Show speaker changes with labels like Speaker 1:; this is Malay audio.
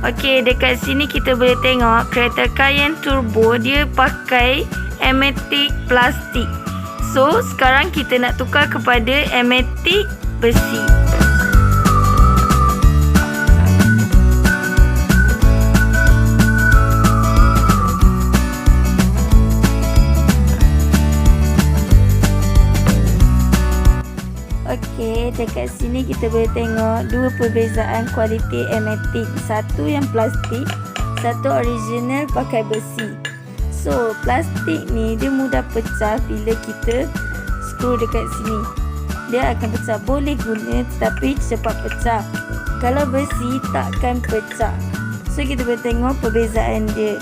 Speaker 1: Okey, dekat sini kita boleh tengok kereta Cayenne Turbo dia pakai airmatic plastik. So, sekarang kita nak tukar kepada airmatic besi. Okey, dekat sini kita boleh tengok dua perbezaan kualiti airmatic. Satu yang plastik, satu original pakai besi. So, plastik ni dia mudah pecah bila kita skru dekat sini. Dia akan pecah, boleh guna tetapi cepat pecah. Kalau besi takkan pecah. So, kita boleh tengok perbezaan dia.